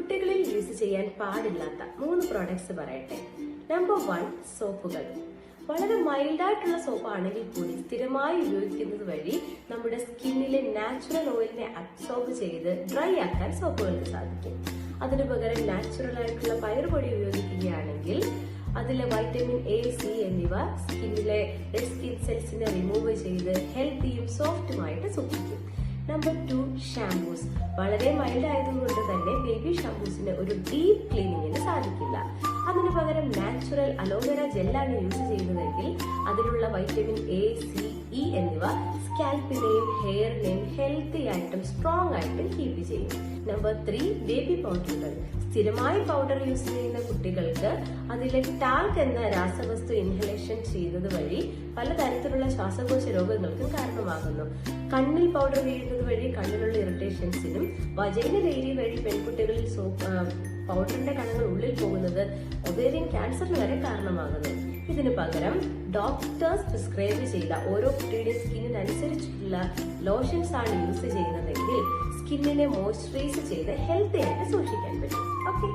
കുട്ടികളിൽ യൂസ് ചെയ്യാൻ പാടില്ലാത്ത 3 പ്രോഡക്ട്സ് പറയട്ടെ. നമ്പർ 1, സോപ്പുകൾ. വളരെ മൈൽഡായിട്ടുള്ള സോപ്പ് ആണെങ്കിൽ കൂടി സ്ഥിരമായി ഉപയോഗിക്കുന്നത് വഴി നമ്മുടെ സ്കിന്നിലെ നാച്ചുറൽ ഓയിലിനെ അബ്സോർബ് ചെയ്ത് ഡ്രൈ ആക്കാൻ സോപ്പുകൾക്ക് സാധിക്കും. അതിനു പകരം നാച്ചുറൽ ആയിട്ടുള്ള പയറുപൊടി ഉപയോഗിക്കുകയാണെങ്കിൽ അതിലെ വൈറ്റമിൻ എ, സി എന്നിവ സ്കിന്നിലെ ഡെഡ് സ്കിൻ സെൽസിനെ റിമൂവ് ചെയ്ത് ഹെൽത്തിയും സോഫ്റ്റുമായിട്ട് സൂക്ഷിക്കും. Number 2, shampoos. വളരെ മൈൽഡ് ആയതുകൊണ്ട് തന്നെ ബേബി ഷാംപൂസിന് ഒരു ഡീപ്പ് ക്ലീനിങ്ങിന് സാധിക്കില്ല. അതിനു പകരം നാച്ചുറൽ അലോവേര ജെല്ലാണ് യൂസ് ചെയ്യുന്നതെങ്കിൽ അതിലുള്ള വൈറ്റമിൻ എ, സി, ഇ എന്നിവ സ്കാൽപ്പിനെയും ഹെയറിനെയും ഹെൽത്തി ആയിട്ടും സ്ട്രോങ് ആയിട്ടും കീപ്പ് ചെയ്യും. നമ്പർ 3, ബേബി പൗഡറുകൾ. സ്ഥിരമായി പൗഡർ യൂസ് ചെയ്യുന്ന കുട്ടികൾക്ക് അതിലെ ടാൽക് എന്ന രാസവസ്തു ഇൻഹലേഷൻ ചെയ്യുന്നത് വഴി പലതരത്തിലുള്ള ശ്വാസകോശ രോഗങ്ങൾക്കും കാരണമാകുന്നു. കണ്ണിൽ പൗഡർ വീഴുന്നത് വഴി കണ്ണിലുള്ള ഇറിറ്റേഷൻസിനും വജൈനൽ ഏരിയ വഴി പെൺകുട്ടികളിൽ പൗഡറിന്റെ കണങ്ങൾ ഉള്ളിൽ പോകുന്നത് ഒവേറിയൻ ക്യാൻസറിന് വരെ കാരണമാകുന്നു. ഇതിനു പകരം ഡോക്ടേഴ്സ് പ്രിസ്ക്രൈബ് ചെയ്ത ഓരോ കുട്ടിയുടെയും സ്കിന്നിനനുസരിച്ചുള്ള ലോഷൻസ് ആണ് യൂസ് ചെയ്യുന്നതെങ്കിൽ സ്കിന്നിനെ മോയ്സ്ചറൈസ് ചെയ്ത് ഹെൽത്തി ആയിട്ട് സൂക്ഷിക്കാൻ പറ്റും. ഓക്കെ.